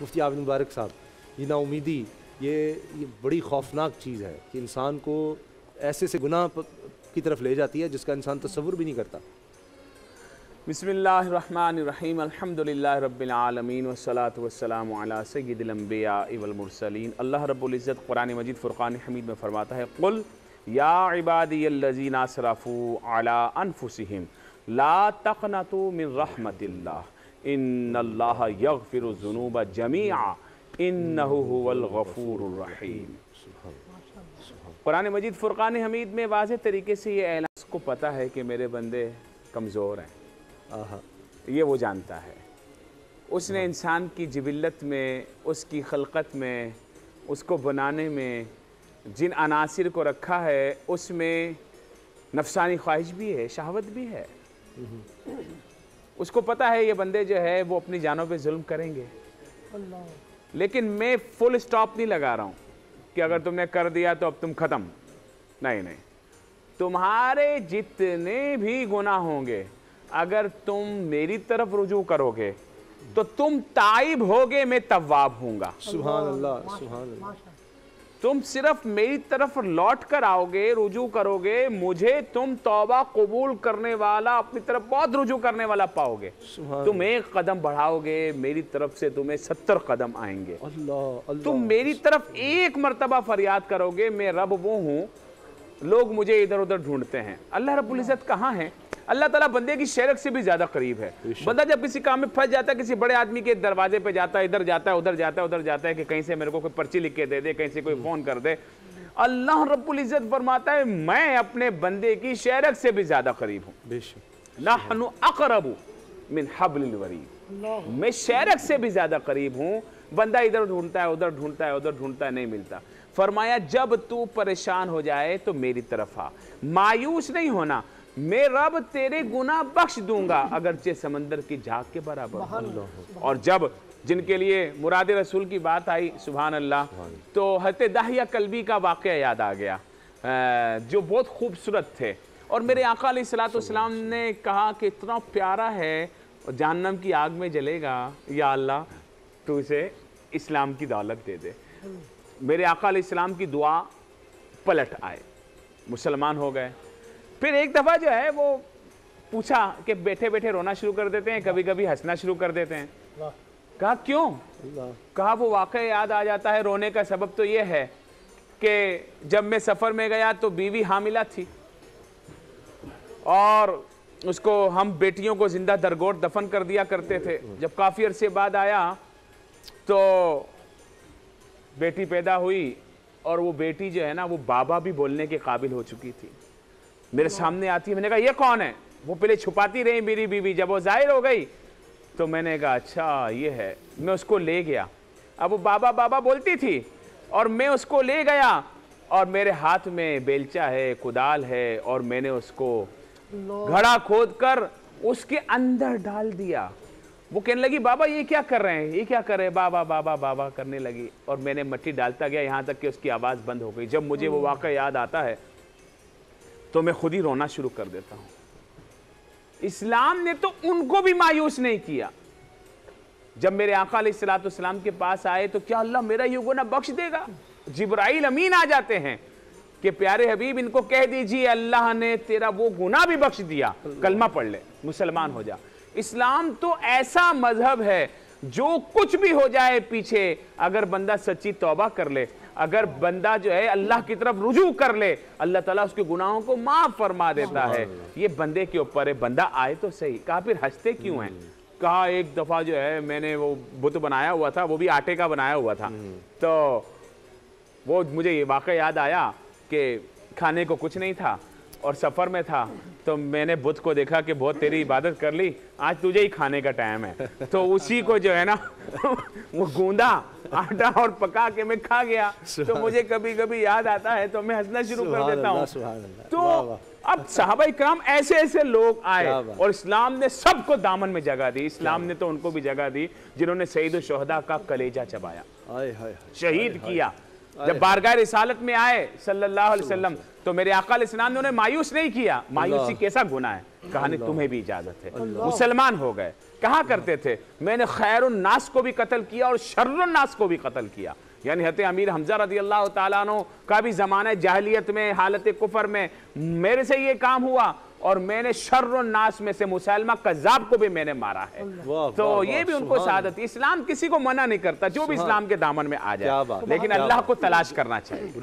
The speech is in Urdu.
مفتی عابد مبارک صاحب، یہ نا امیدی یہ بڑی خوفناک چیز ہے کہ انسان کو ایسے سے گناہ کی طرف لے جاتی ہے جس کا انسان تصور بھی نہیں کرتا۔ بسم اللہ الرحمن الرحیم، الحمدللہ رب العالمین والصلاة والسلام علی سید الانبیاء والمرسلین۔ اللہ رب العزت قرآن مجید فرقان حمید میں فرماتا ہے قل یا عبادی الذین اسرفوا علی انفسہم لا تقنطوا من رحمت اللہ ان اللہ یغفر الذنوب جمیعا انہ هو الغفور الرحیم۔ قرآن مجید فرقان حمید میں واضح طریقے سے یہ اعلان، اس کو پتہ ہے کہ میرے بندے کمزور ہیں، یہ وہ جانتا ہے۔ اس نے انسان کی جبلت میں، اس کی خلقت میں، اس کو بنانے میں جن عناصر کو رکھا ہے اس میں نفسانی خواہش بھی ہے، شہوت بھی ہے۔ اس کو پتہ ہے یہ بندے جو ہے وہ اپنی جانوں پہ ظلم کریں گے، لیکن میں فل سٹاپ نہیں لگا رہا ہوں کہ اگر تم نے کر دیا تو اب تم ختم، نہیں، تمہارے جتنے بھی گناہ ہوں گے اگر تم میری طرف رجوع کرو گے تو تم تائب ہوگے، میں تواب ہوں گا۔ سبحان اللہ، سبحان اللہ۔ تم صرف میری طرف لوٹ کر آؤ گے، رجوع کرو گے، مجھے تم توبہ قبول کرنے والا، اپنی طرف بہت رجوع کرنے والا پاؤ گے۔ تم ایک قدم بڑھاؤ گے، میری طرف سے تمہیں 70 قدم آئیں گے۔ تم میری طرف ایک مرتبہ فریاد کرو گے، میں رب وہ ہوں، لوگ مجھے ادھر ادھر ڈھونڈتے ہیں۔ اللہ رب العزت کہاں ہے؟ اللہ تعالیٰ بندے کی شرک سے بھی زیادہ قریب ہے۔ بندہ جب کسی کام میں پھنس جاتا ہے، کسی بڑے آدمی کے دروازے پہ جاتا ہے، ادھر جاتا ہے ادھر جاتا ہے ادھر جاتا ہے کہ کہیں سے میرے کو کوئی پرچی لکھ کے دے دے، کہیں سے کوئی فون کر دے، اللہ رب العزت فرماتا ہے میں اپنے بندے کی شرک سے بھی زیادہ قریب ہوں۔ بے شک، نحن اقرب من حبل الورید، میں شرک سے بھی زیادہ قریب ہوں۔ بندہ ادھر ڈھونڈتا ہے ادھر ڈھونڈتا ہے ادھر ڈھونڈتا ہے، نہیں ملتا۔ فرمایا جب تو پریشان ہو جائے تو میری طرف آ، مایوس نہیں ہونا، میں رب تیرے گناہ بخش دوں گا اگرچہ سمندر کی جھاگ کے برابر ہو۔ اور جب جن کے لیے مراد رسول کی بات آئی، سبحان اللہ، تو حضرت دحیہ کلبی کا واقعہ یاد آ گیا جو بہت خوبصورت تھے، اور میرے آقا علیہ الصلوۃ والسلام نے کہا کہ اتنا پیارا ہے، جہنم کی آگ میں جلے گا، یا اللہ تو اسے اسلام کی دولت دے دے۔ میرے آقا علیہ السلام کی دعا پلٹ آئے، مسلمان ہو گئے۔ پھر ایک دفعہ جو ہے وہ پوچھا کہ بیٹھے بیٹھے رونا شروع کر دیتے ہیں، کبھی کبھی ہنسنا شروع کر دیتے ہیں۔ کہا کیوں؟ کہا وہ واقعہ یاد آ جاتا ہے، رونے کا سبب تو یہ ہے کہ جب میں سفر میں گیا تو بیوی حاملہ تھی، اور اس کو ہم بیٹیوں کو زندہ درگور دفن کر دیا کرتے تھے۔ جب کافی عرصے بعد آیا تو بیٹی پیدا ہوئی، اور وہ بیٹی جو ہے نا وہ بابا بھی بولنے کے قابل ہو چکی تھی۔ میرے سامنے آتی ہے، میں نے کہا یہ کون ہے؟ وہ پہلے چھپاتی رہی میری بیوی، جب وہ ظاہر ہو گئی تو میں نے کہا اچھا یہ ہے۔ میں اس کو لے گیا، اب وہ بابا بابا بولتی تھی، اور میں اس کو لے گیا، اور میرے ہاتھ میں بیلچا ہے، کدال ہے، اور میں نے اس کو گھڑا کھود کر اس کے اندر ڈال دیا۔ وہ کہنے لگی بابا یہ کیا کر رہے ہیں، یہ کیا کر رہے ہیں؟ بابا بابا بابا کرنے لگی، اور میں نے مٹی ڈالتا گیا یہاں تک کہ اس کی آواز بند ہو گئی۔ جب مجھے وہ واقعہ یاد آتا ہے تو میں خود ہی رونا شروع کر دیتا ہوں۔ اسلام نے تو ان کو بھی مایوس نہیں کیا۔ جب میرے آقا علیہ الصلوۃ والسلام کے پاس آئے تو کیا اللہ میرا یہ گناہ بخش دے گا؟ جبرائیل امین آ جاتے ہیں کہ پیارے حبیب ان کو کہہ دیجئے اللہ نے تیرا وہ گناہ بھی بخش دیا، کلمہ پڑھ لے، مسلمان ہو جا۔ اسلام تو ایسا مذہب ہے جو کچھ بھی ہو جائے پیچھے، اگر بندہ سچی توبہ کر لے، اگر بندہ جو ہے اللہ کی طرف رجوع کر لے، اللہ تعالیٰ اس کے گناہوں کو معاف فرما دیتا ہے۔ یہ بندے کے اوپر ہے، بندہ آئے تو صحیح۔ کہا پھر ہنستے کیوں ہیں؟ کہا ایک دفعہ جو ہے میں نے وہ بت بنایا ہوا تھا، وہ بھی آٹے کا بنایا ہوا تھا، تو وہ مجھے یہ واقعہ یاد آیا کہ کھانے کو کچھ نہیں تھا اور سفر میں تھا، تو میں نے بت کو دیکھا کہ بہت تیری عبادت کر لی، آج تجھے ہی کھانے کا ٹائم ہے، تو اسی کو جو ہے نا وہ گوندا آٹا اور پکا کے میں کھا گیا۔ تو مجھے کبھی کبھی یاد آتا ہے تو میں ہنسنا شروع کر دیتا ہوں۔ تو اب صحابہ اکرام ایسے ایسے لوگ آئے، اور اسلام نے سب کو دامن میں جگہ دی۔ اسلام نے تو ان کو بھی جگہ دی جنہوں نے سید الشہداء کا کلیجہ چبایا، شہید کیا۔ جب بارگاہ رسالت میں آئے صلی اللہ علیہ وسلم تو میرے آقا علیہ السلام نے انہیں مایوس نہیں کیا. مایوسی کیسا گناہ ہے؟ کہا نہیں تمہیں بھی اجازت ہے. مسلمان ہو گئے. کہا کرتے تھے میں نے خیر الناس کو بھی قتل کیا اور شر الناس کو بھی قتل کیا. یعنی حضرت امیر حمزہ رضی اللہ تعالیٰ عنہ کا بھی زمانہ جاہلیت میں حالت کفر میں میرے سے یہ کام ہوا اور میں نے شر الناس میں سے مسلمہ کذاب کو بھی میں نے مارا ہے. تو یہ بھی ان کو سعادت. اسلام کسی کو منع نہیں کرتا جو بھی اسلام کے دامن میں آ جائے, لیکن اللہ کو تلاش کرنا چاہیے.